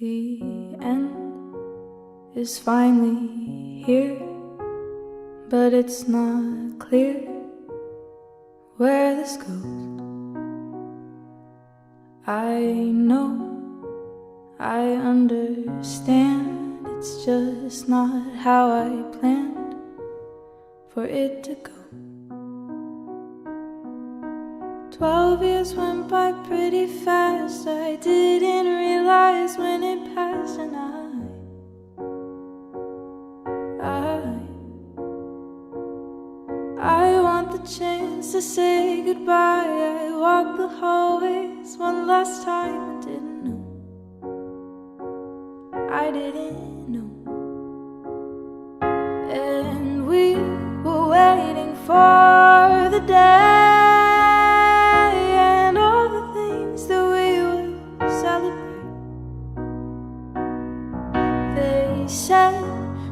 The end is finally here, but it's not clear where this goes. I know, I understand, it's just not how I planned for it to go. 12 years went by pretty fast, I didn't realize when it passed, and I want the chance to say goodbye. I walked the hallways one last time and didn't know, I didn't know. And we were waiting for the day and all the things that we would celebrate. They said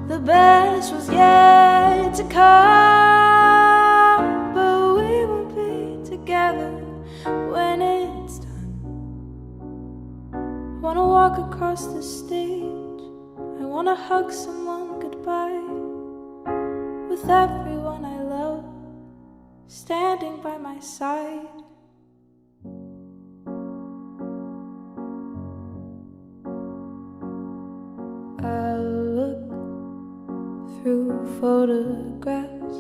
the best was yet to come, but we won't be together when it's done. I wanna walk across the stage, I wanna hug someone goodbye, with everyone I love standing by my side. I look through photographs,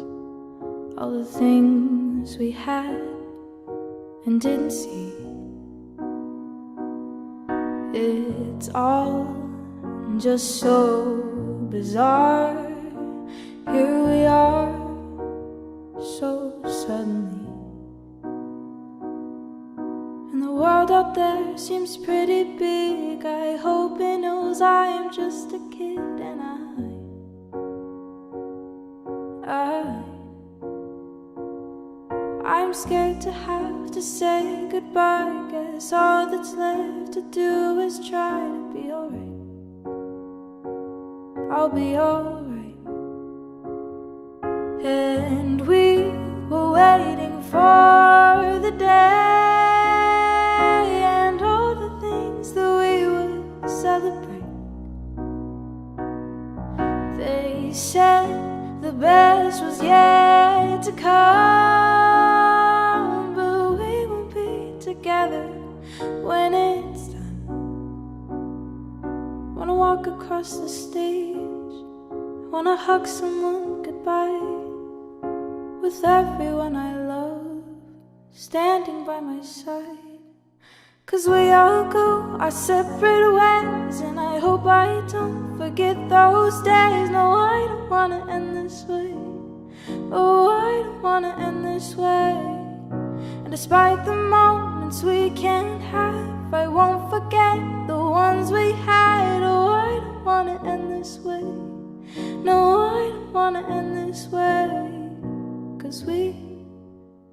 all the things we had and didn't see. It's all just so bizarre. Here we are, so suddenly, and the world out there seems pretty big. I hope it knows I am just a kid, and I'm scared to have to say goodbye. Guess all that's left to do is try to be alright. I'll be alright. And we were waiting for the day and all the things that we would celebrate. They said the best was yet to come, but we won't be together when it's done. Wanna walk across the stage, wanna hug someone goodbye, with everyone I love standing by my side. 'Cause we all go our separate ways, and I hope I don't forget those days. No, I don't wanna end this way. Oh, I don't wanna end this way. And despite the moments we can't have, I won't forget the ones we had. Oh, I don't wanna end this way. No, I don't wanna end this way. 'Cause we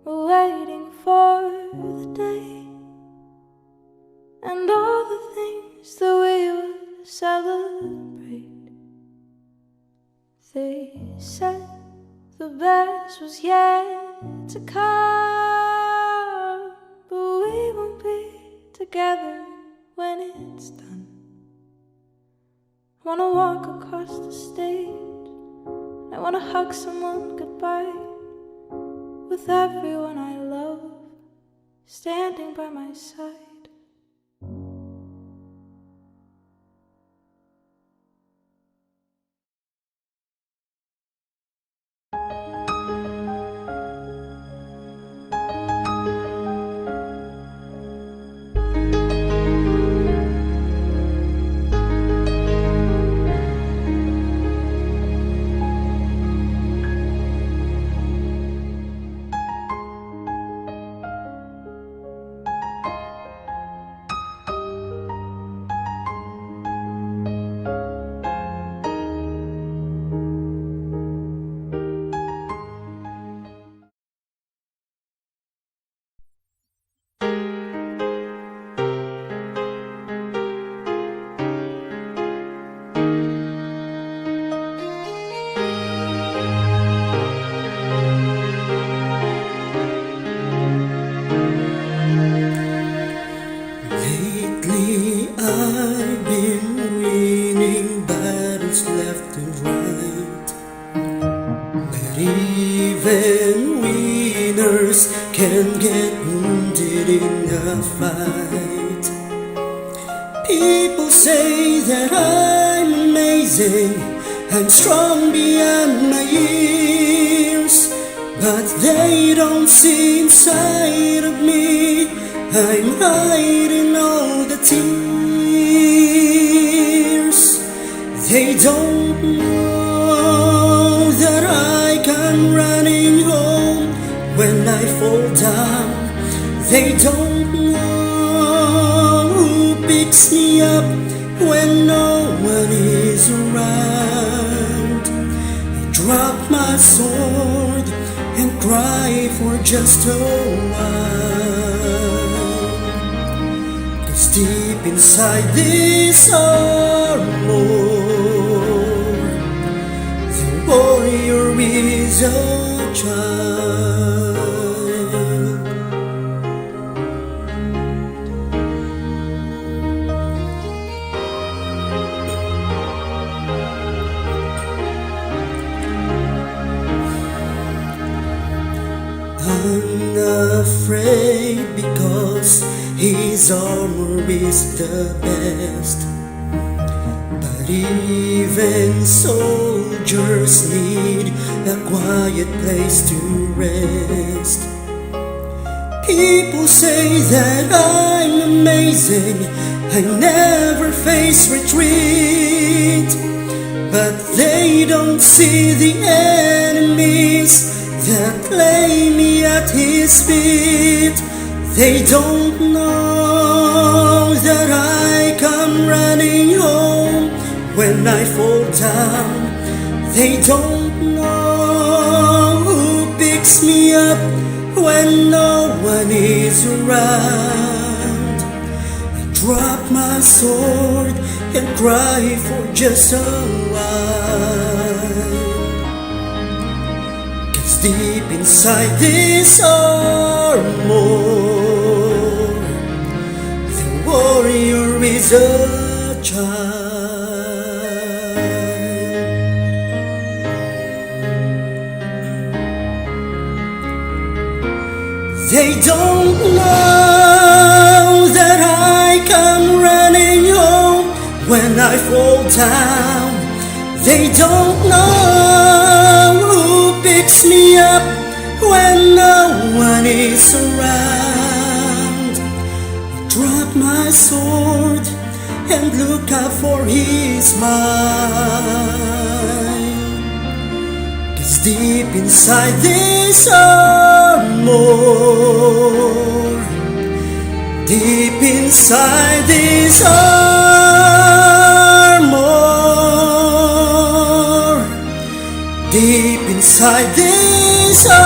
were waiting for the day and all the things that we would celebrate. They said the best was yet to come, but we won't be together when it's done. I wanna walk across the stage, I wanna hug someone goodbye, with everyone I love standing by my side. get wounded in a fight. People say that I'm amazing, I'm strong beyond my years, but they don't see inside of me. I'm hiding all the tears. They don't know that I come running home when I fall down. They don't know who picks me up when no one is around. I drop my sword and cry for just a while, 'cause deep inside this armor, the warrior is a child. Unafraid because his armor is the best, but even soldiers need a quiet place to rest. People say that I'm amazing, I never face retreat, but they don't see the enemies that lay me at his feet. They don't know that I come running home when I fall down. They don't know who picks me up when no one is around. I drop my sword and cry for just a while, 'cause deep inside this armor, the warrior is a child. They don't know that I come running home when I fall down. They don't know who picks me up when no one is around. I drop my sword and look up for his smile, 'cause deep inside this armor, deep inside this armor, deep inside this armor,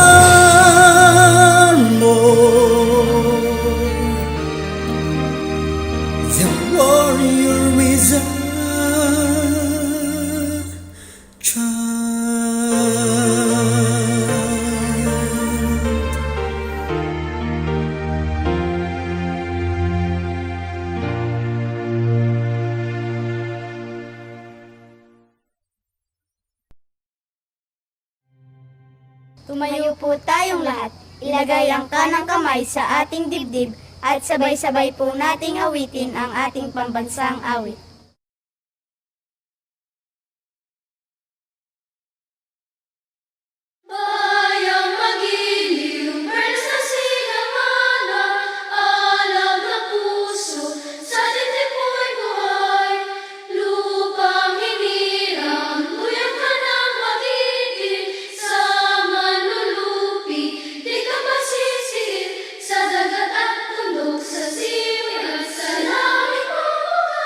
the warrior is a child. Tumayo po tayong lahat, ilagay ang kanang kamay sa ating dibdib at sabay-sabay po nating awitin ang ating pambansang awit. Bayang magiliw, bernas na sinamana, alam na puso, sa dibdib mo'y buhay. Lupang hinirang, luyang ka ng magitin, sa manlulupi, di ka masisir, sa dagat at bundok, sa siwi at sa langit mo ka.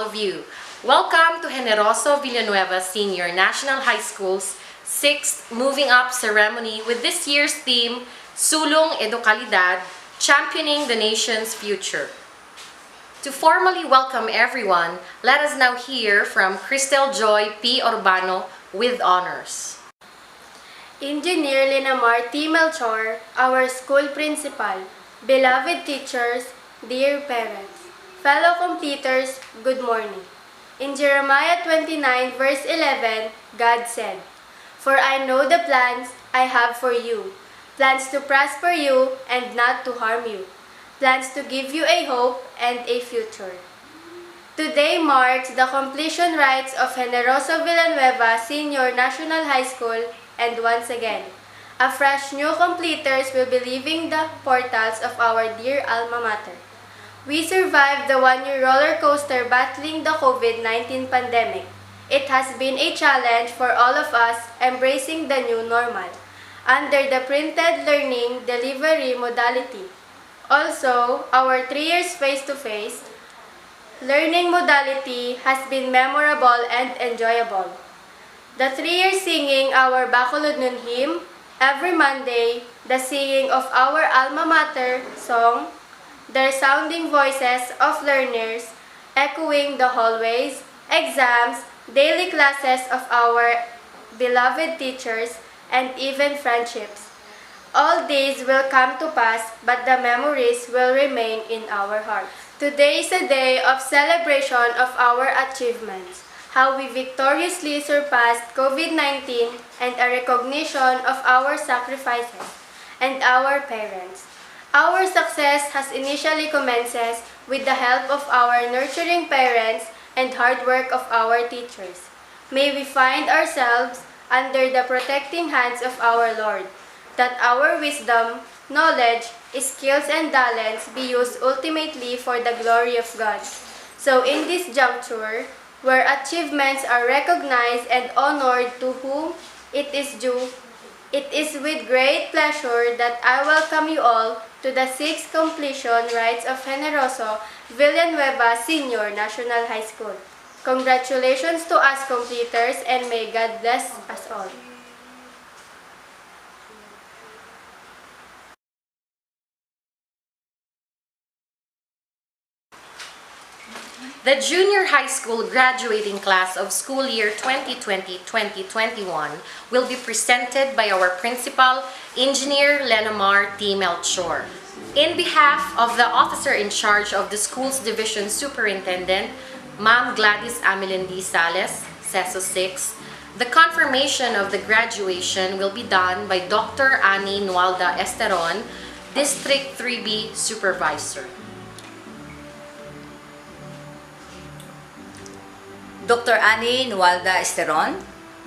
of you. Welcome to Generoso Villanueva Senior National High School's 6th Moving Up ceremony with this year's theme, Sulong Edukalidad, Championing the Nation's Future. To formally welcome everyone, let us now hear from Cristel Joy P. Urbano with honors. Engineer Linamar T. Melchor, our school principal, beloved teachers, dear parents, fellow completers, good morning. In Jeremiah 29 verse 11, God said, "For I know the plans I have for you, plans to prosper you and not to harm you, plans to give you a hope and a future." Today marks the completion rites of Generoso Villanueva Senior National High School, and once again, a fresh new completers will be leaving the portals of our dear alma mater. We survived the one-year roller coaster battling the COVID-19 pandemic. It has been a challenge for all of us embracing the new normal under the printed learning delivery modality. Also, our 3 years face-to-face learning modality has been memorable and enjoyable. The 3 years singing our Bacolod Noon hymn every Monday, the singing of our alma mater song, the resounding voices of learners echoing the hallways, exams, daily classes of our beloved teachers, and even friendships. All these will come to pass, but the memories will remain in our hearts. Today is a day of celebration of our achievements, how we victoriously surpassed COVID-19, and a recognition of our sacrifices and our parents. Our success has initially commences with the help of our nurturing parents and hard work of our teachers. May we find ourselves under the protecting hands of our Lord, that our wisdom, knowledge, skills, and talents be used ultimately for the glory of God. So in this juncture, where achievements are recognized and honored to whom it is due, it is with great pleasure that I welcome you all to the 6th completion rites of Generoso Villanueva Senior National High School. Congratulations to us completers, and may God bless us all. The junior high school graduating class of school year 2020-2021 will be presented by our principal, Engineer Lenamar T. Melchor. In behalf of the officer in charge of the school's division superintendent, Ma'am Gladys Amelindi Sales, CESO 6, the confirmation of the graduation will be done by Dr. Annie Nualda Esteron, District 3B Supervisor. Dr. Annie Nualda Esteron,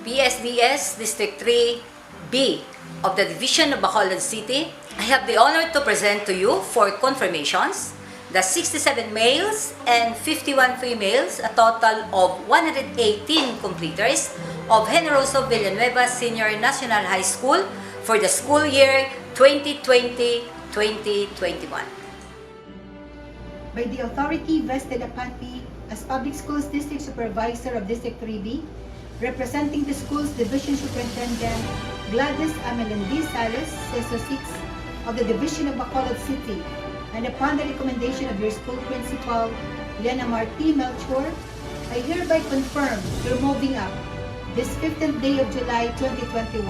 PSDS District 3B of the Division of Bacolod City. I have the honor to present to you for confirmations the 67 males and 51 females, a total of 118 completers of Generoso Villanueva Senior National High School for the school year 2020-2021. By the authority vested upon me as Public Schools District Supervisor of District 3B, representing the school's Division Superintendent Gladys Amelindi Sales, CESO 6 of the Division of Bacolod City, and upon the recommendation of your school principal, Lenamar T. Melchor, I hereby confirm your moving up this 15th day of July 2021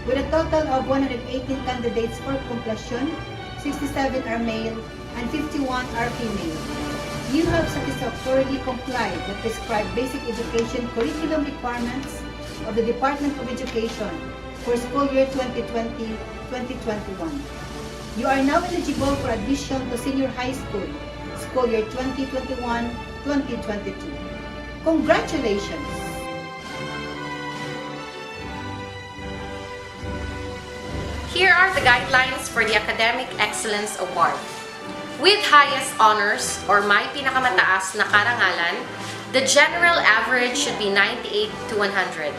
with a total of 118 candidates for completion, 67 are male and 51 are female. You have satisfactorily complied with prescribed basic education curriculum requirements of the Department of Education for school year 2020-2021. You are now eligible for admission to senior high school, school year 2021-2022. Congratulations! Here are the guidelines for the Academic Excellence Award. With highest honors or may pinakamataas na karangalan, the general average should be 98 to 100.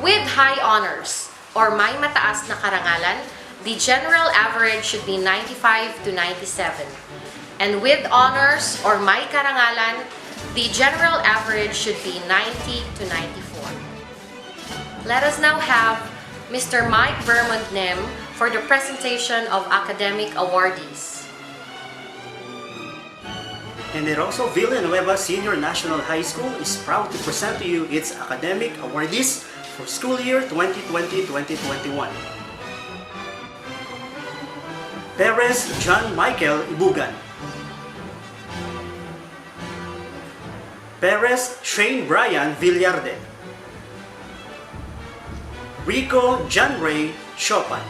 With high honors or may mataas na karangalan, the general average should be 95 to 97. And with honors or may karangalan, The general average should be 90 to 94. Let us now have Mr. Mike Vermont Nem for the presentation of academic awardees. Generoso Villanueva Senior National High School is proud to present to you its academic awardees for school year 2020-2021. Perez John Michael Ibugan. Perez Shane Brian Villarde. Rico John Ray Chopin.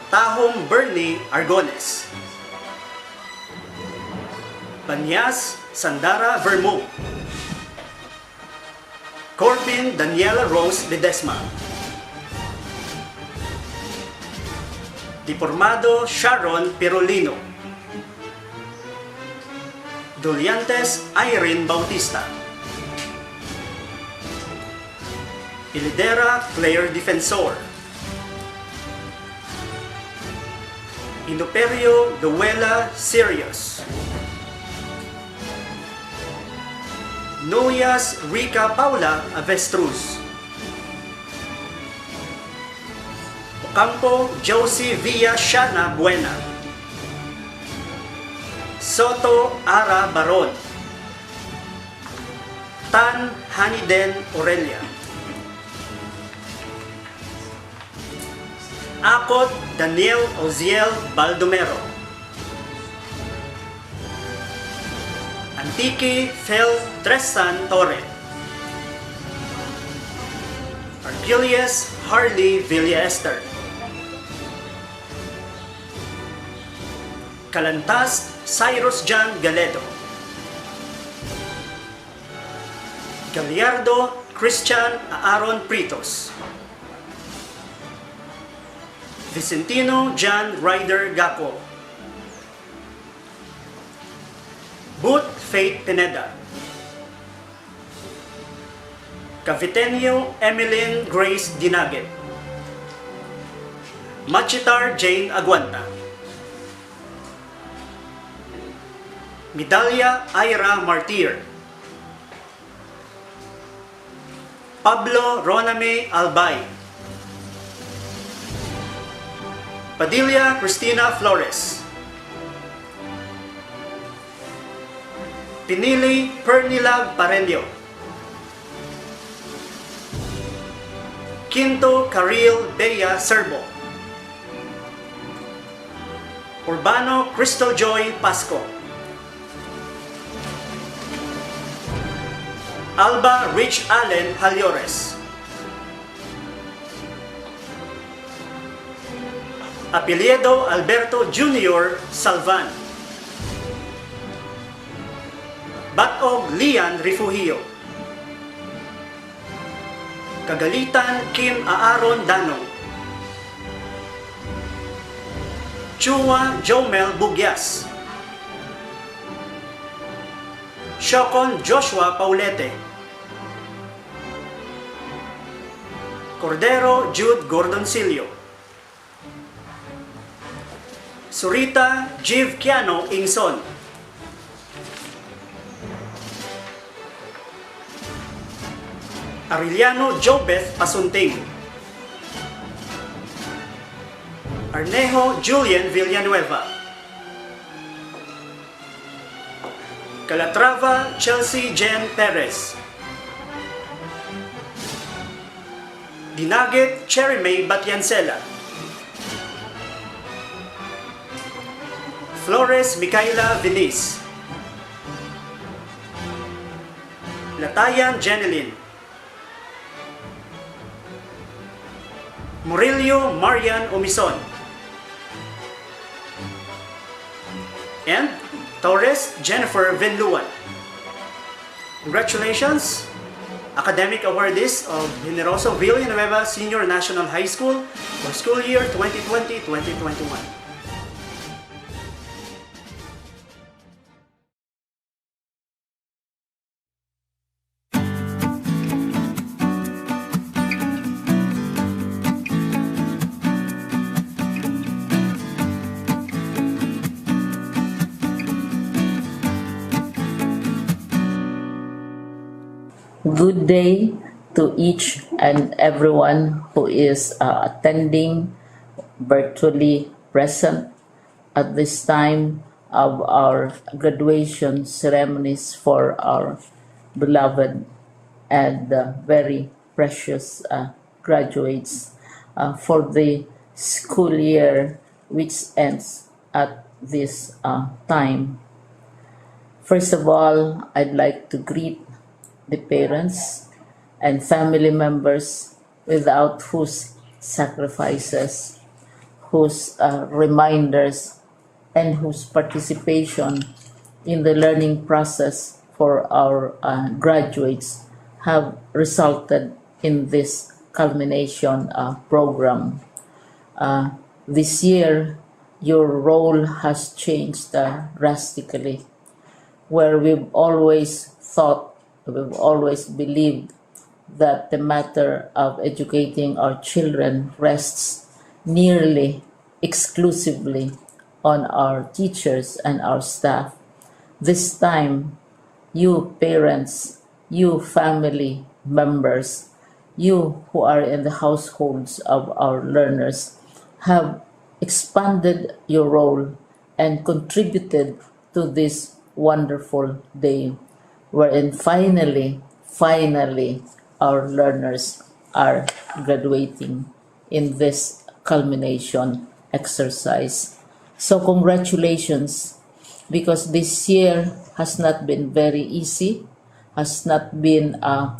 Tahom Bernie Argones. Banyas Sandara Vermo. Corbin Daniela Rose Ledesma. Depormado Sharon Pirolino. Doliantes Irene Bautista. Ilidera Claire Defensor. Inoperio Duela Sirius. Noyas Rica Paula Avestruz. Ocampo Josie Villa Shana Buena. Soto Ara Baron. Tan Haniden Aurelia. Akot Daniel Oziel Baldomero. Antique Fel Tressan Torre. Argilius Harley Villa Esther. Calantas Cyrus John Galedo. Gallardo Christian Aaron Pritos. Vicentino John Ryder Gaco. Boot Faith Pineda. Cavitenio Emeline Grace Dinaget. Machitar Jane Aguanta. Medalya Ira Martir. Pablo Roname Albay. Padilla Cristina Flores. Pinili Pernila Parenio. Quinto Caril Bea Serbo. Urbano Crystal Joy Pasco. Alba Rich Allen Haliores. Apelyido Alberto Jr. Salvan. Batog Lian Refugio. Kagalitan Kim Aaron Danong. Chua Jomel Bugyas. Shokon Joshua Paulete. Cordero Jude Gordoncillo. Surita Jiv Kiano Ingson. Ariliano Jobeth Pasunting. Arnejo Julian Villanueva. Calatrava Chelsea Jen Perez. Dinaget Cherry May Batyansela. Flores Micaela Venice. Latayan Jeneline. Murillo Marian Omison. And Torres Jennifer Venluan. Congratulations, academic awardees of Generoso Villanueva Senior National High School for school year 2020-2021. Good day to each and everyone who is attending virtually present at this time of our graduation ceremonies for our beloved and very precious graduates for the school year which ends at this time. First of all, I'd like to greet the parents and family members without whose sacrifices, whose reminders, and whose participation in the learning process for our graduates have resulted in this culmination program. This year, your role has changed drastically, where we've always believed that the matter of educating our children rests nearly exclusively on our teachers and our staff. This time, you parents, you family members, you who are in the households of our learners have expanded your role and contributed to this wonderful day wherein finally our learners are graduating in this culmination exercise. So congratulations, because this year has not been very easy, has not been a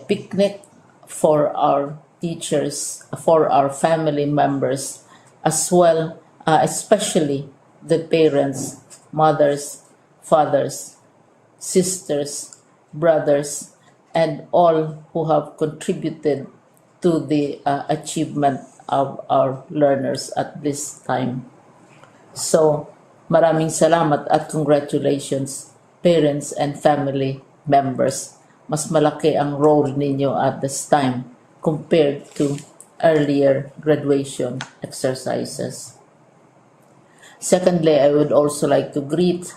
picnic for our teachers, for our family members, as well, especially the parents, mothers, fathers, sisters, brothers, and all who have contributed to the achievement of our learners at this time. So, maraming salamat at congratulations, parents and family members. Mas malaki ang role ninyo at this time compared to earlier graduation exercises. Secondly, I would also like to greet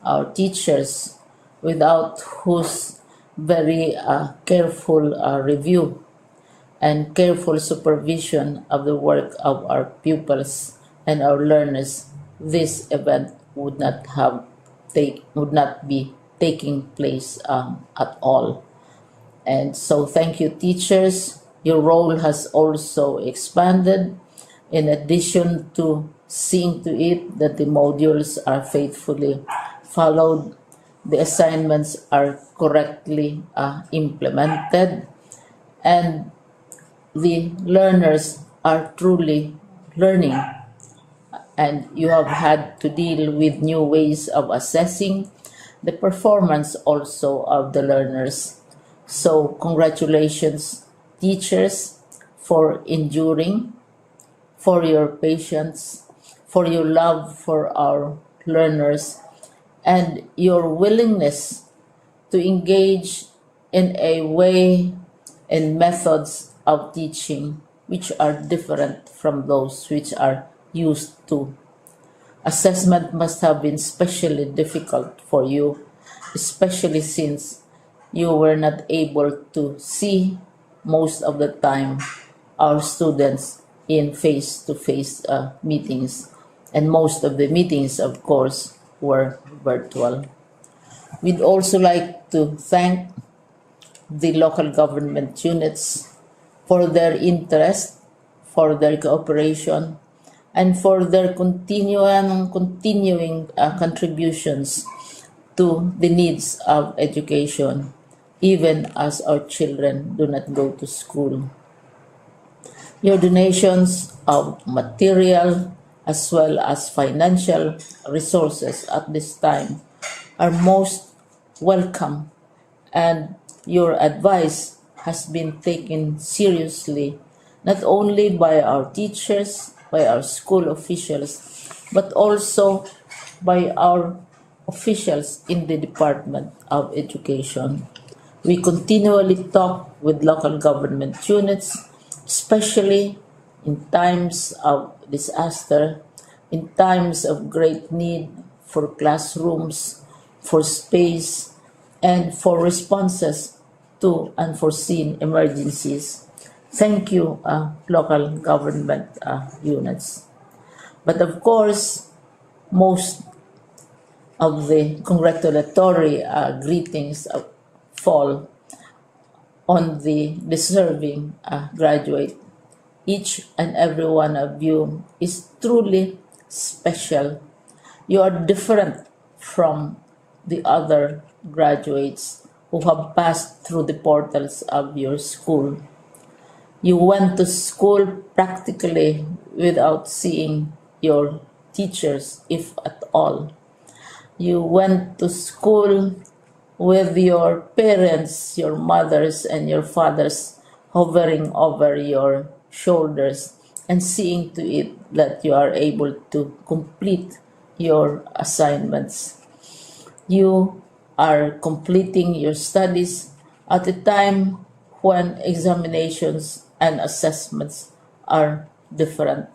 our teachers, without whose very careful review and careful supervision of the work of our pupils and our learners, this event would not be taking place at all. And so thank you, teachers. Your role has also expanded, in addition to seeing to it that the modules are faithfully followed, the assignments are correctly implemented, and the learners are truly learning. And you have had to deal with new ways of assessing the performance also of the learners. So congratulations, teachers, for enduring, for your patience, for your love for our learners, and your willingness to engage in a way and methods of teaching which are different from those which are used to. Assessment must have been especially difficult for you, especially since you were not able to see most of the time our students in face-to-face meetings, and most of the meetings, of course, were virtual. We'd also like to thank the local government units for their interest, for their cooperation, and for their continuing contributions to the needs of education, even as our children do not go to school. Your donations of material as well as financial resources at this time are most welcome, and your advice has been taken seriously not only by our teachers, by our school officials, but also by our officials in the Department of Education. We continually talk with local government units, especially in times of disaster, in times of great need for classrooms, for space, and for responses to unforeseen emergencies. Thank you, local government units. But of course, most of the congratulatory greetings fall on the deserving graduate. Each and every one of you is truly special. You are different from the other graduates who have passed through the portals of your school. You went to school practically without seeing your teachers, if at all. You went to school with your parents, your mothers, and your fathers hovering over your shoulders and seeing to it that you are able to complete your assignments. You are completing your studies at a time when examinations and assessments are different.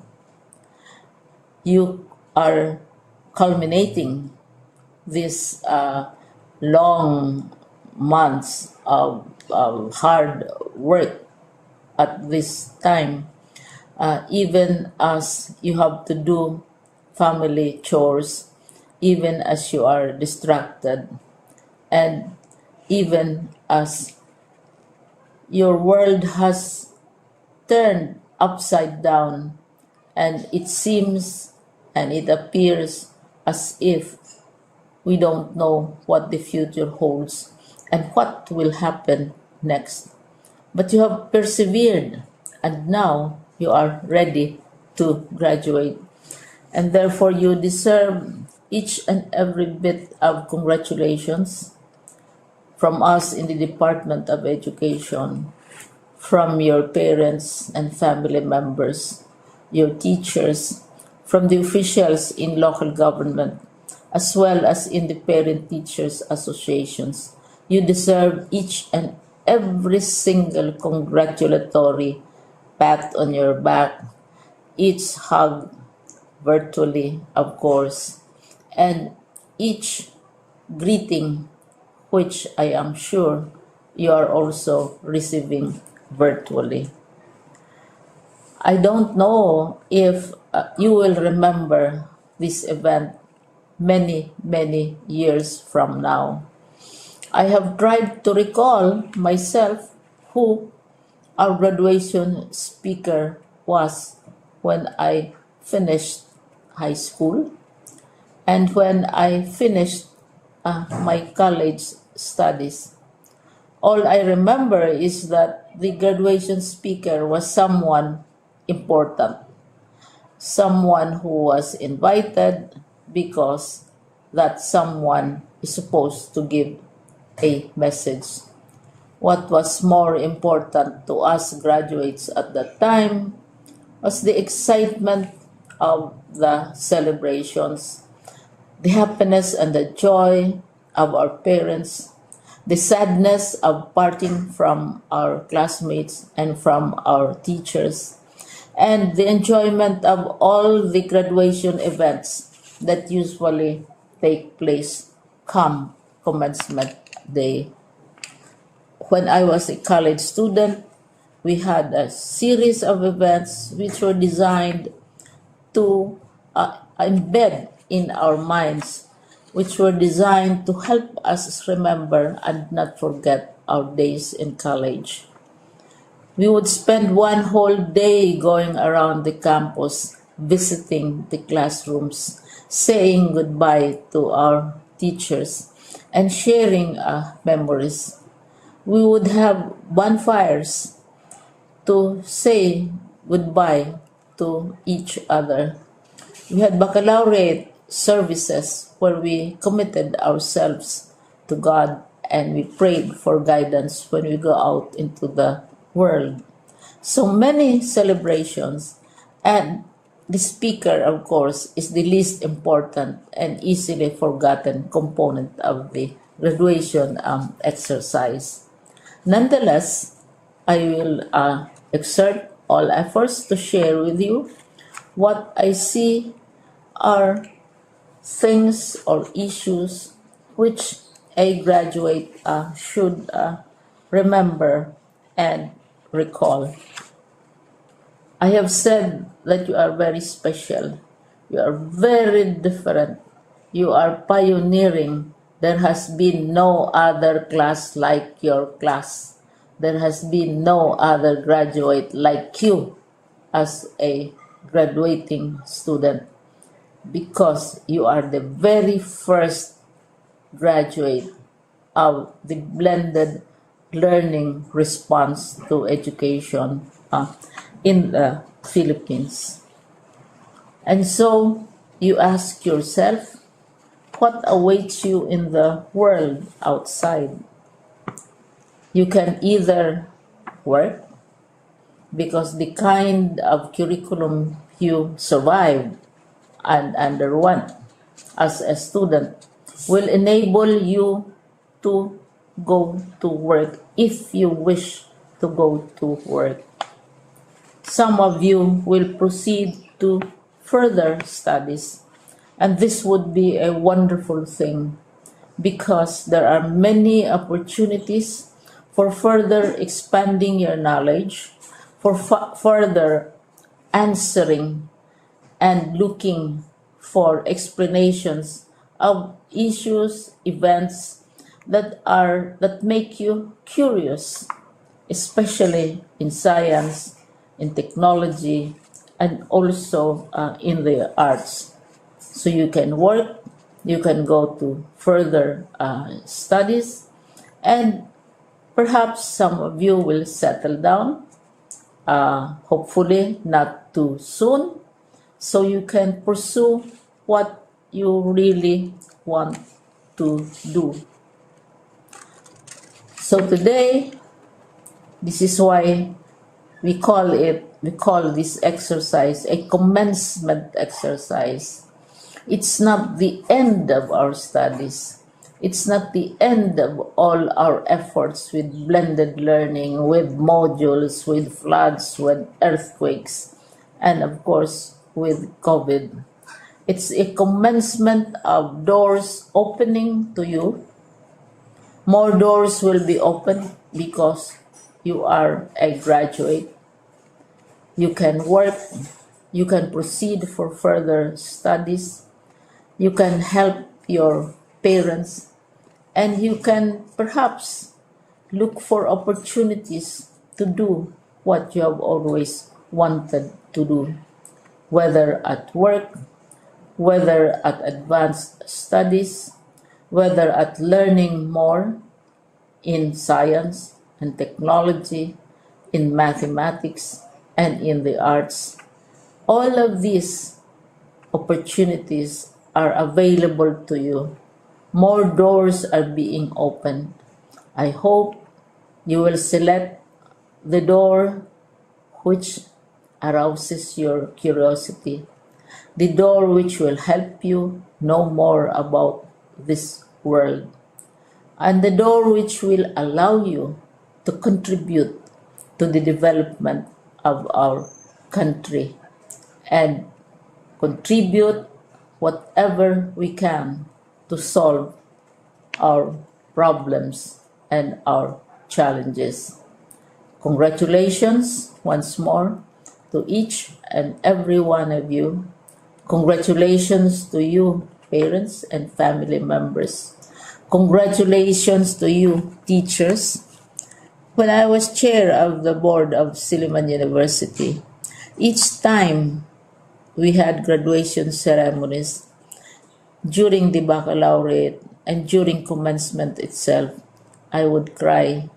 You are culminating these long months of hard work at this time, even as you have to do family chores, even as you are distracted, and even as your world has turned upside down, and it seems and it appears as if we don't know what the future holds and what will happen next. But you have persevered, and now you are ready to graduate. And therefore, you deserve each and every bit of congratulations from us in the Department of Education, from your parents and family members, your teachers, from the officials in local government, as well as in the parent teachers associations. You deserve each and every single congratulatory pat on your back, each hug virtually, of course, and each greeting, which I am sure you are also receiving virtually. I don't know if you will remember this event many, many years from now. I have tried to recall myself who our graduation speaker was when I finished high school and when I finished my college studies. All I remember is that the graduation speaker was someone important, someone who was invited because that someone is supposed to give a message. What was more important to us graduates at that time was the excitement of the celebrations, the happiness and the joy of our parents, the sadness of parting from our classmates and from our teachers, and the enjoyment of all the graduation events that usually take place come commencement day. When I was a college student, we had a series of events which were designed to embed in our minds, which were designed to help us remember and not forget our days in college. We would spend one whole day going around the campus, visiting the classrooms, saying goodbye to our teachers, and sharing memories. We would have bonfires to say goodbye to each other. We had baccalaureate services where we committed ourselves to God and we prayed for guidance when we go out into the world. So many celebrations, and the speaker, of course, is the least important and easily forgotten component of the graduation exercise. Nonetheless, I will exert all efforts to share with you what I see are things or issues which a graduate should remember, and recall. I have said that you are very special. You are very different. You are pioneering. There has been no other class like your class. There has been no other graduate like you as a graduating student, because you are the very first graduate of the blended learning response to education in the Philippines. And so you ask yourself, what awaits you in the world outside? You can either work, because the kind of curriculum you survived and underwent as a student will enable you to go to work if you wish to go to work. Some of you will proceed to further studies, and this would be a wonderful thing, because there are many opportunities for further expanding your knowledge, for further answering and looking for explanations of issues, events that make you curious, especially in science, in technology, and also in the arts. So you can work, you can go to further studies, and perhaps some of you will settle down, hopefully not too soon, so you can pursue what you really want to do. So today, this is why we call this exercise a commencement exercise. It's not the end of our studies. It's not the end of all our efforts with blended learning, with modules, with floods, with earthquakes, and of course with COVID. It's a commencement of doors opening to you. More doors will be opened because you are a graduate. You can work, you can proceed for further studies, you can help your parents, and you can perhaps look for opportunities to do what you have always wanted to do, whether at work, whether at advanced studies, whether at learning more in science and technology, in mathematics, and in the arts. All of these opportunities are available to you. More doors are being opened. I hope you will select the door which arouses your curiosity, the door which will help you know more about this world, and the door which will allow you to contribute to the development of our country and contribute whatever we can to solve our problems and our challenges. Congratulations once more to each and every one of you. Congratulations to you, parents and family members. Congratulations to you, teachers. When I was chair of the board of Silliman University, each time we had graduation ceremonies, during the baccalaureate and during commencement itself, I would cry.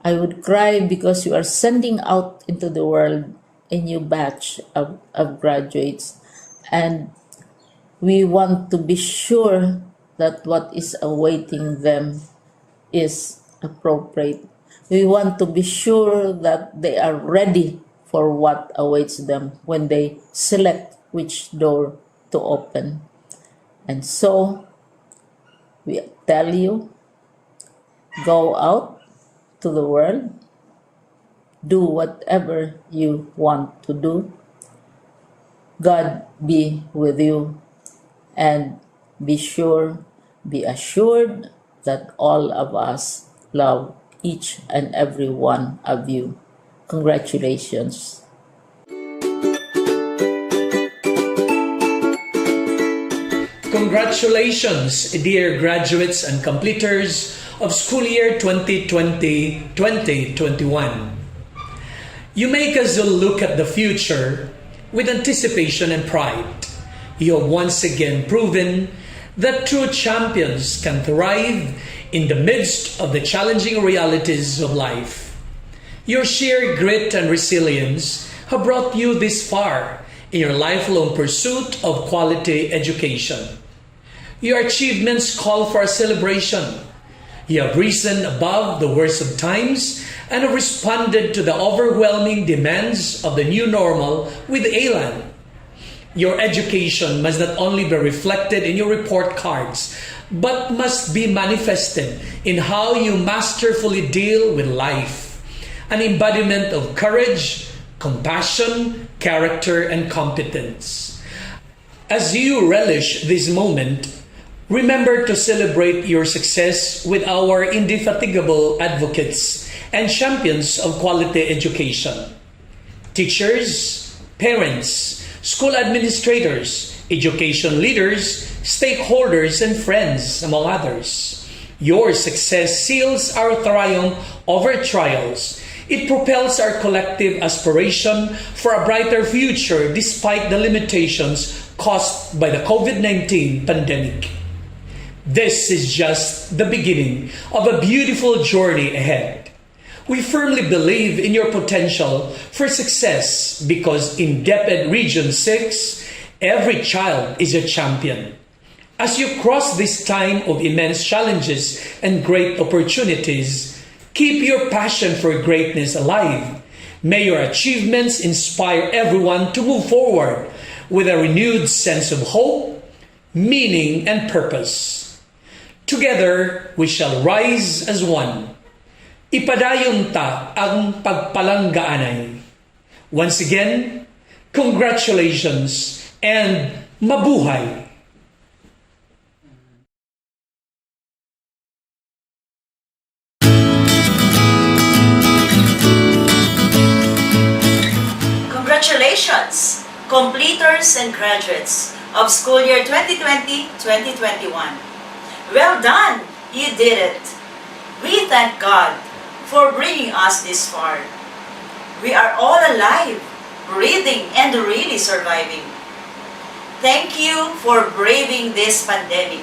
I would cry because you are sending out into the world a new batch of graduates, and we want to be sure that what is awaiting them is appropriate. We want to be sure that they are ready for what awaits them when they select which door to open. And so, we tell you, go out to the world, do whatever you want to do. God be with you, and be assured that all of us love each and every one of you. Congratulations. Congratulations, dear graduates and completers of school year 2020-2021. You make us look at the future with anticipation and pride. You have once again proven that true champions can thrive in the midst of the challenging realities of life. Your sheer grit and resilience have brought you this far in your lifelong pursuit of quality education. Your achievements call for a celebration. You have risen above the worst of times and have responded to the overwhelming demands of the new normal with elan. Your education must not only be reflected in your report cards, but must be manifested in how you masterfully deal with life. An embodiment of courage, compassion, character, and competence. As you relish this moment, remember to celebrate your success with our indefatigable advocates and champions of quality education. Teachers, parents, school administrators, education leaders, stakeholders, and friends, among others. Your success seals our triumph over trials. It propels our collective aspiration for a brighter future despite the limitations caused by the COVID-19 pandemic. This is just the beginning of a beautiful journey ahead. We firmly believe in your potential for success because in DepEd Region 6, every child is a champion. As you cross this time of immense challenges and great opportunities, keep your passion for greatness alive. May your achievements inspire everyone to move forward with a renewed sense of hope, meaning, and purpose. Together, we shall rise as one. Ipadayon ta ang pagpalanggaanay. Once again, congratulations and mabuhay! Congratulations, completers and graduates of school year 2020-2021. Well done, you did it. We thank God for bringing us this far. We are all alive, breathing, and really surviving. Thank you for braving this pandemic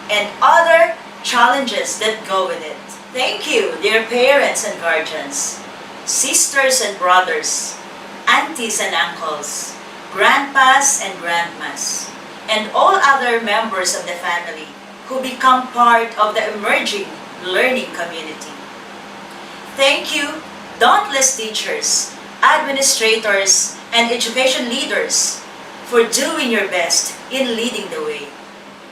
and other challenges that go with it. Thank you, dear parents and guardians, sisters and brothers, aunties and uncles, grandpas and grandmas, and all other members of the family who become part of the emerging learning community. Thank you, dauntless teachers, administrators, and education leaders for doing your best in leading the way.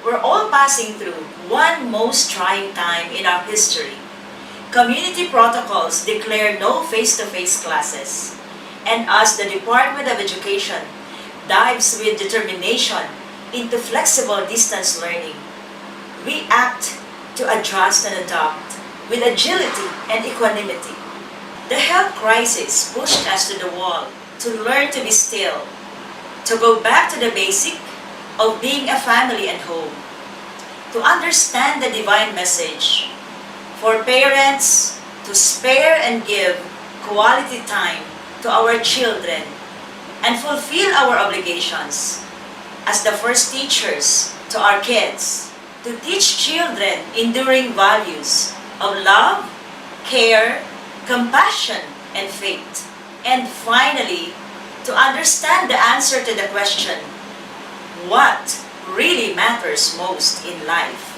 We're all passing through one most trying time in our history. Community protocols declare no face-to-face classes. And as the Department of Education dives with determination into flexible distance learning, we act to adjust and adapt with agility and equanimity. The health crisis pushed us to the wall to learn to be still, to go back to the basic of being a family and home, to understand the divine message, for parents to spare and give quality time to our children and fulfill our obligations as the first teachers to our kids, to teach children enduring values of love, care, compassion, and faith. And finally, to understand the answer to the question, what really matters most in life.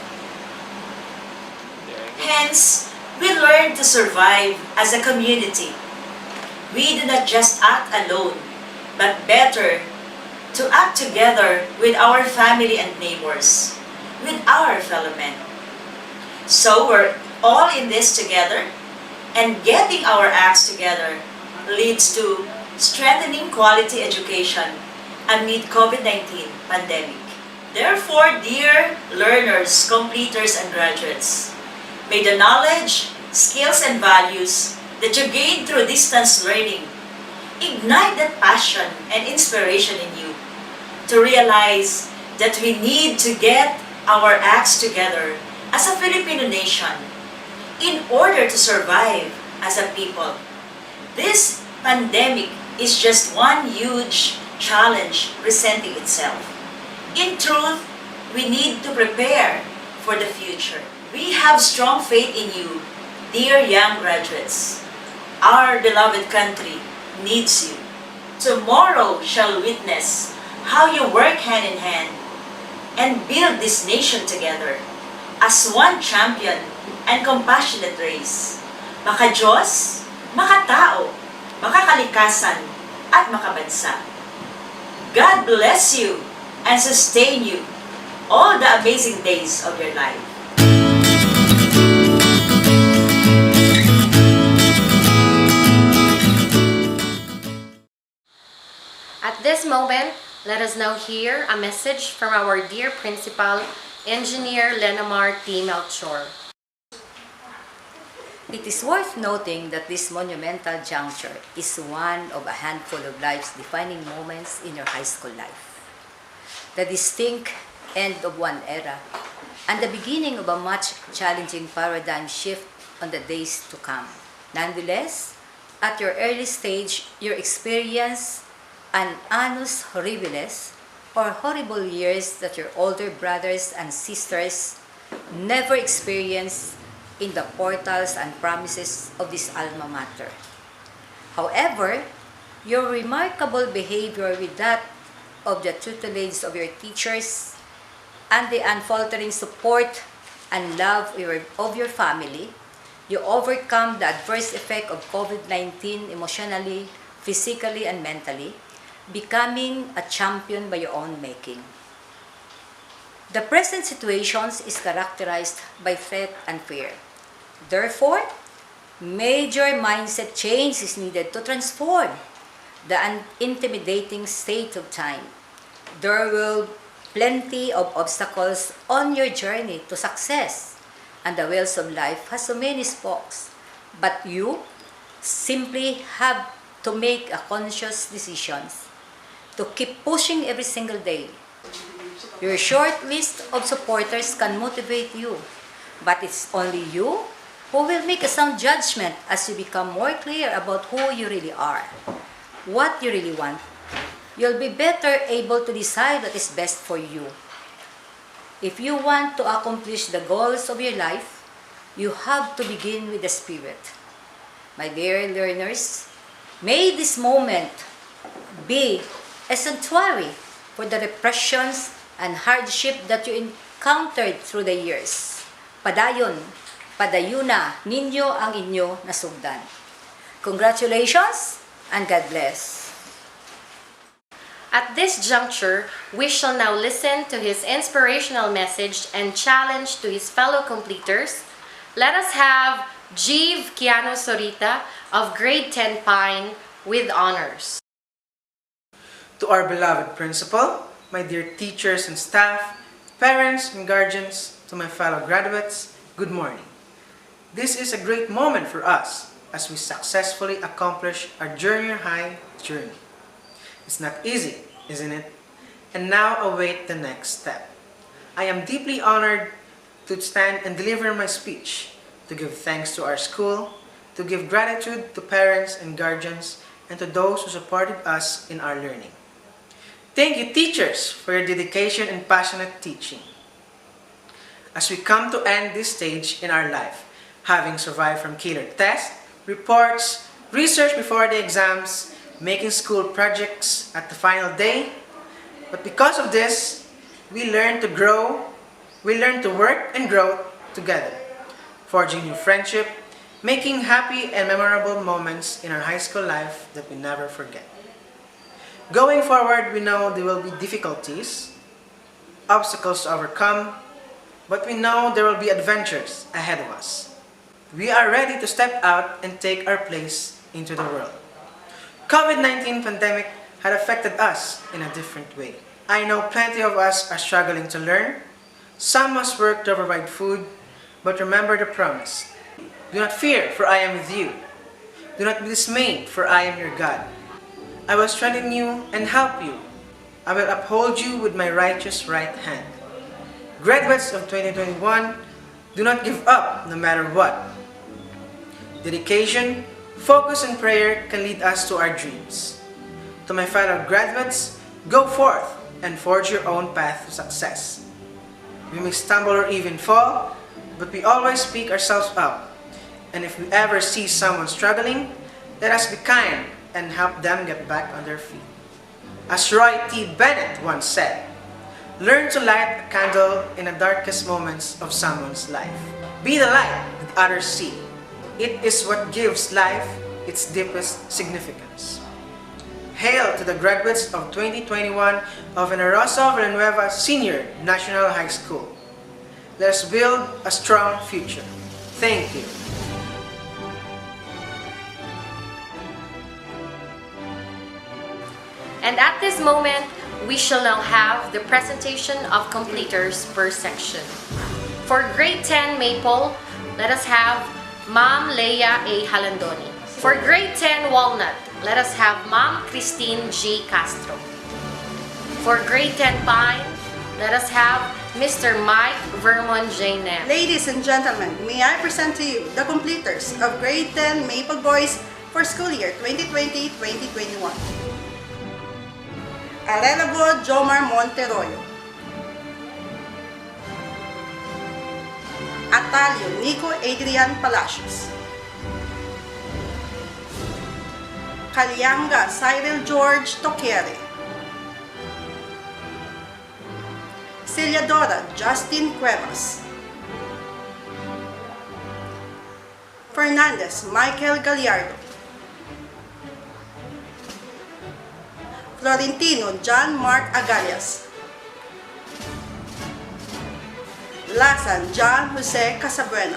Hence, we learn to survive as a community. We do not just act alone, but better to act together with our family and neighbors, with our fellow men. So we're all in this together, and getting our acts together leads to strengthening quality education amid COVID-19 pandemic. Therefore, dear learners, completers, and graduates, may the knowledge, skills and values that you gain through distance learning. Ignite that passion and inspiration in you to realize that we need to get our acts together as a Filipino nation in order to survive as a people. This pandemic is just one huge challenge presenting itself. In truth, we need to prepare for the future. We have strong faith in you, dear young graduates. Our beloved country needs you. Tomorrow shall witness how you work hand in hand and build this nation together as one champion and compassionate race. Maka-Diyos, maka-tao, makakalikasan, at makabansa. God bless you and sustain you all the amazing days of your life. At this moment, let us now hear a message from our dear Principal, Engineer Lenamar T. Melchor. It is worth noting that this monumental juncture is one of a handful of life's defining moments in your high school life. The distinct end of one era and the beginning of a much challenging paradigm shift on the days to come. Nonetheless, at your early stage, your experience an annus horribilis, or horrible years that your older brothers and sisters never experienced in the portals and promises of this alma mater. However, your remarkable behavior with that of the tutelage of your teachers and the unfaltering support and love of your family, you overcome the adverse effect of COVID-19 emotionally, physically, and mentally, becoming a champion by your own making. The present situation is characterized by threat and fear. Therefore, major mindset change is needed to transform the intimidating state of time. There will plenty of obstacles on your journey to success, and the wheels of life has so many spokes. But you simply have to make a conscious decision to keep pushing every single day. Your short list of supporters can motivate you, but it's only you who will make a sound judgment as you become more clear about who you really are, what you really want. You'll be better able to decide what is best for you. If you want to accomplish the goals of your life, you have to begin with the spirit. My dear learners, may this moment be a sanctuary for the repressions and hardship that you encountered through the years. Padayon, padayuna ninyo ang inyo nasugdan. Congratulations and God bless. At this juncture, we shall now listen to his inspirational message and challenge to his fellow completers. Let us have Gvnhs of Grade 10 Pine with honors. To our beloved principal, my dear teachers and staff, parents and guardians, to my fellow graduates, good morning. This is a great moment for us as we successfully accomplish our junior high journey. It's not easy, isn't it? And now await the next step. I am deeply honored to stand and deliver my speech, to give thanks to our school, to give gratitude to parents and guardians, and to those who supported us in our learning. Thank you, teachers, for your dedication and passionate teaching. As we come to end this stage in our life, having survived from killer tests, reports, research before the exams, making school projects at the final day, but because of this, we learn to grow, we learn to work and grow together, forging new friendship, making happy and memorable moments in our high school life that we never forget. Going forward, we know there will be difficulties, obstacles to overcome, but we know there will be adventures ahead of us. We are ready to step out and take our place into the world. COVID-19 pandemic had affected us in a different way. I know plenty of us are struggling to learn. Some must work to provide food, but remember the promise. Do not fear, for I am with you. Do not be dismayed, for I am your God. I will strengthen you and help you. I will uphold you with my righteous right hand. Graduates of 2021, do not give up no matter what. Dedication, focus, and prayer can lead us to our dreams. To my fellow graduates, go forth and forge your own path to success. We may stumble or even fall, but we always pick ourselves up. And if we ever see someone struggling, let us be kind and help them get back on their feet. As Roy T. Bennett once said, learn to light a candle in the darkest moments of someone's life. Be the light that others see. It is what gives life its deepest significance. Hail to the graduates of 2021 of Generoso Villanueva Senior National High School. Let us build a strong future. Thank you. And at this moment, we shall now have the presentation of completers per section. For grade 10 Maple, let us have Ma'am Leia A. Halandoni. For grade 10 Walnut, let us have Ma'am Christine G. Castro. For grade 10 Pine, let us have Mr. Mike Vermon J. Nem. Ladies and gentlemen, may I present to you the completers of grade 10 Maple Boys for school year 2020-2021. Arelabo Jomar Monteroyo. Atalio Nico Adrian Palacios. Kalyanga Cyril George Toquiere. Celiadora Justin Cuevas. Fernandez Michael Gallardo. Florentino John Mark Agallas. Lasan John Jose Casabuena.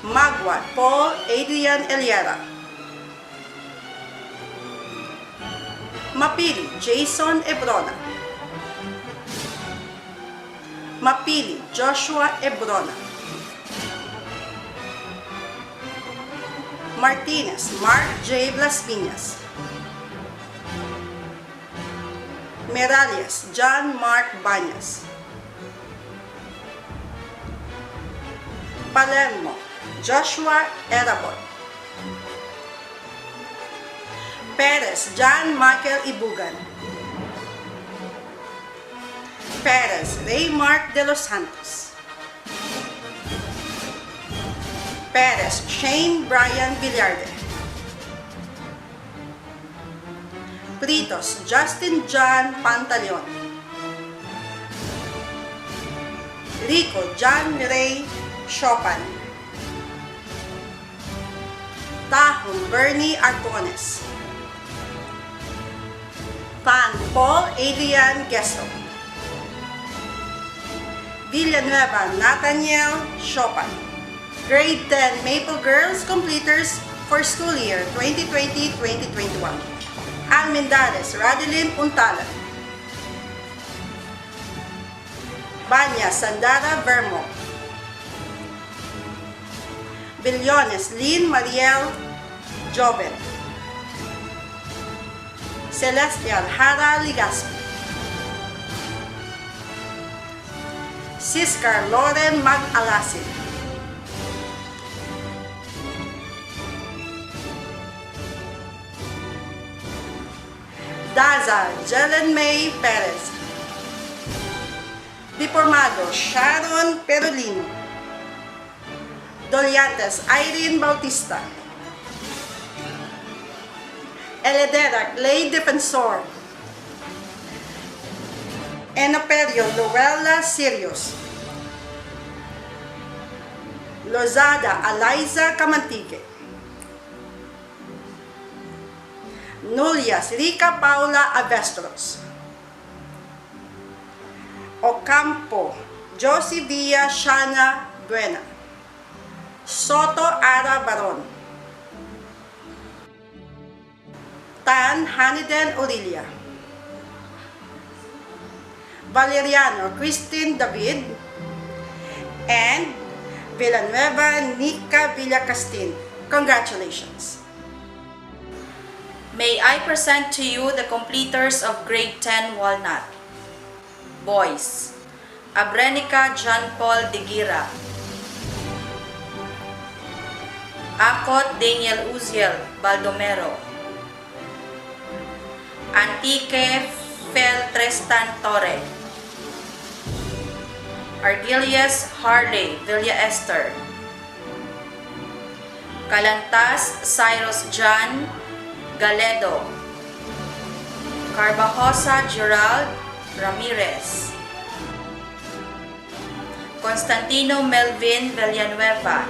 Magua Paul Adrian Eliera. Mapili Jason Ebrona. Mapili Joshua Ebrona. Martinez Mark J. Blaspinas. Meralias John Mark Banyas. Palermo Joshua Erabot. Perez John Michael Ibugan. Perez Ray Mark de los Santos. Perez Shane Brian Villarde. Pritos Justin John Pantaleon. Rico John Ray Chopin. Tahong Bernie Arcones. Pan Paul Adrian Gesto. Villanueva Nathaniel Chopin. Grade 10 Maple Girls Completers for school year 2020-2021. Almendares Radeline Untala. Banya Sandara Vermo. Billones Lynn Mariel Joven. Celestial Hara Ligaspi. Siscar Loren Mag-Alasin. Daza Jelen May Perez. Dipormado Sharon Perolino. Doliantes Irene Bautista. Eledera Clay Defensor. Enoperio Luella Sirius. Lozada Eliza Camantique. Nulias Rica Paula Avestros. Ocampo Josie Villa Shana Buena. Soto Ara Baron. Tan Haniden Aurelia. Valeriano Christine David. And Villanueva Nica Villacastin. Congratulations! May I present to you the completers of Grade 10 Walnut. Boys: Abrenica John Paul de Gira, Akot Daniel Uziel Baldomero, Antique Fel Trestan Torre, Argilius Harley Villa Esther, Calantas Cyrus John Galedo, Carbajosa Gerald Ramirez, Constantino Melvin Villanueva,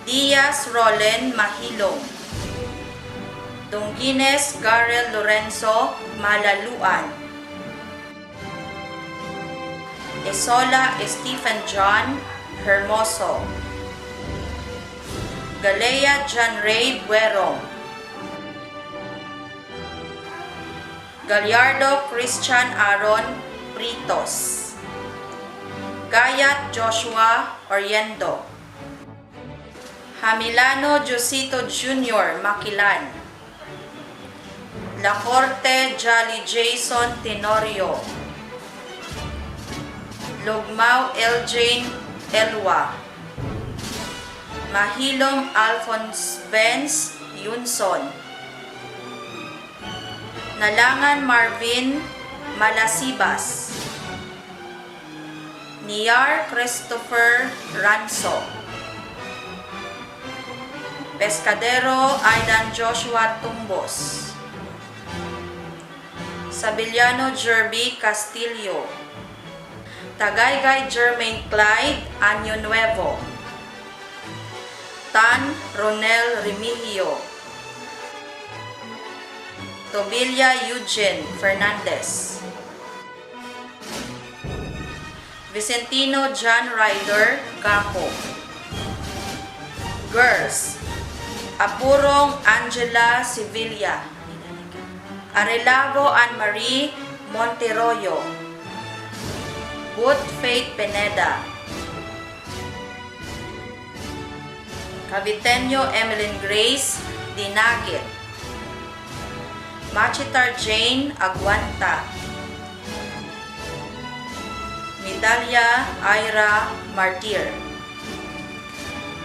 Diaz Rolen Mahilong, Gvnhs Garel Lorenzo Malaluan, Esola Stephen John Hermoso, Galea John Ray Buerong, Gallardo Christian Aaron Pritos, Gayat Joshua Oriendo, Hamilano Josito Jr. Makilan, Lacorte Jolly Jason Tenorio, Lugmao Eljane Elwa, Mahilom Alphonse Benz Yunson, Nalangan Marvin Malasibas, Niyar Christopher Ranso, Pescadero Aidan Joshua Tumbos, Sabiliano Jerby Castillo, Tagaygay Jermaine Clyde Año Nuevo, Tan Ronel Remigio, Tobilla Eugene Fernandez, Vicentino John Ryder Gaco. Girls: Apurong Angela Sevilla, Arelavo Anne-Marie Monteroyo, Wood Faith Pineda, Caviteño Emeline Grace Dinagit, Machitar Jane Aguanta, Medalya Ira Martir,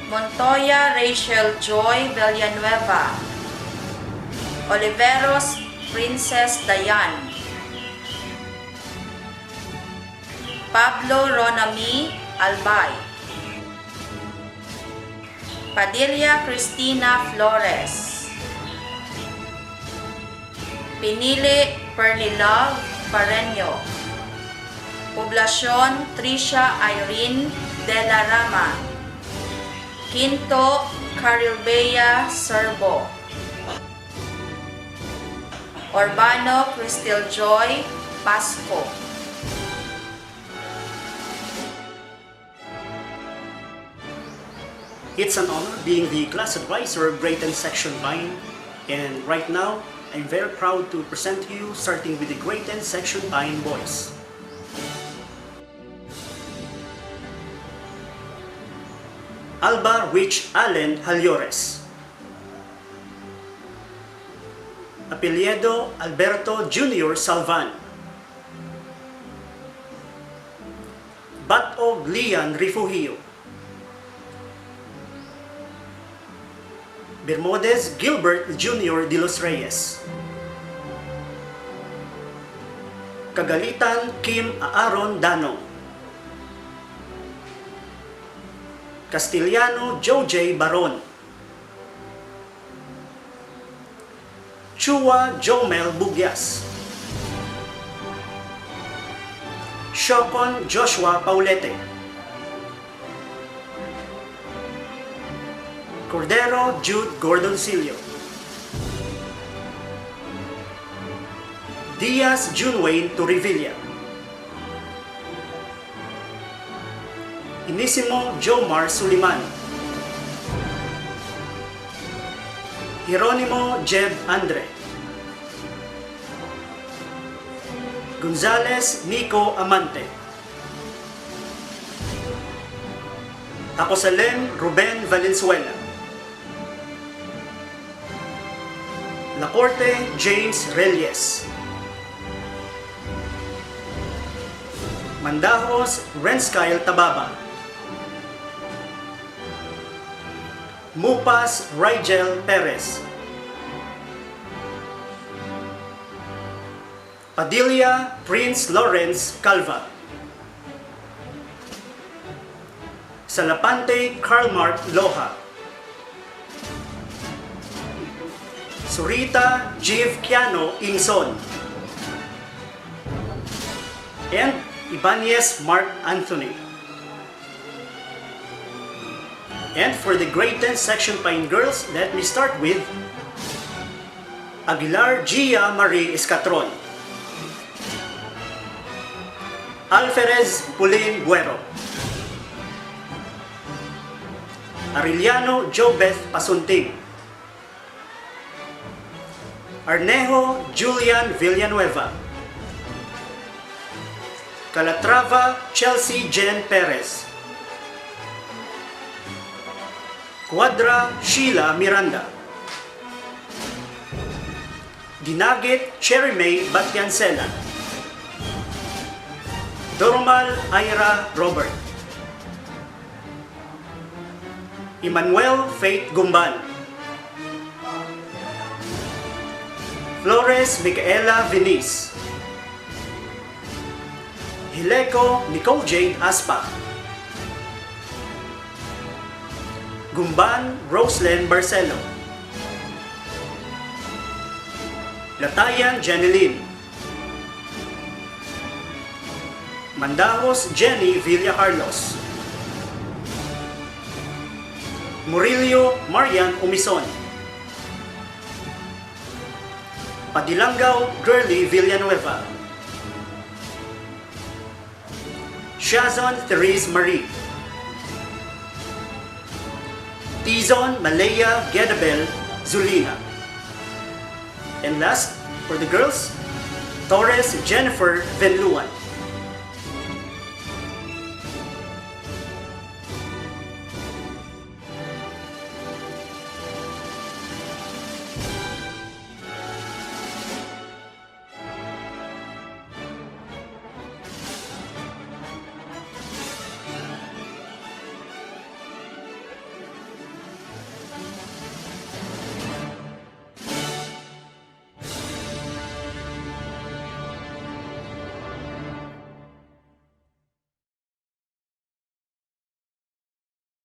Montoya Rachel Joy Villanueva, Oliveros Princess Dayan, Pablo Ronami Albay, Padilla Cristina Flores, Pinili Perlilove Pareño, Poblacion Tricia Irene De La Rama, Quinto Carilbea Serbo, Urbano Cristel Joy Pasco. It's an honor being the class advisor of Grade 10 Section 9, and right now, I'm very proud to present to you starting with the Grade 10 Section 9 boys. Alba Rich Allen Halyores, Apelyido Alberto Jr. Salvan, Batog Lian Refugio, Bermudez Gilbert Jr. de los Reyes, Kagalitan Kim Aaron Danong, Castellano Joe J. Baron, Chua Jomel Bugyas, Shokon Joshua Paulete, Cordero Jude Gordoncillo, Diaz Junwayne Torrevilla, Inisimo Jomar Suliman, Hieronimo Jeb Andre, Gonzales Nico Amante, Acosalem Ruben Valenzuela. Lacorte James Reyes. Mandajos Renskyle Tababa. Mupas Rigel Perez. Padilla Prince Lawrence Calva. Salapante Carlmart Loja. Surita Gvnhs Ingson. And Ibanez Mark Anthony. And for the grade 10 section Pine Girls, let me start with Aguilar Gia Marie Escatron. Alferez Pulin Buero. Arellano Jobeth Pasunting. Arnejo Julian Villanueva. Calatrava Chelsea Jen Perez. Quadra Sheila Miranda. Dinagit Cherry May Batyansela. Doromal Ira Robert. Emmanuel Faith Gumban. Flores Micaela Venice. Hileco Nicole Jade Aspa. Gumban Roslyn Barcelo. Latayan Janeline. Mandajos Jenny Villa Carlos. Murillo Marian Umison. Padilangao Girly Villanueva. Shazon Therese Marie. Tizon Malaya Gedabel Zulina. And last, for the girls, Torres Jennifer Venluan.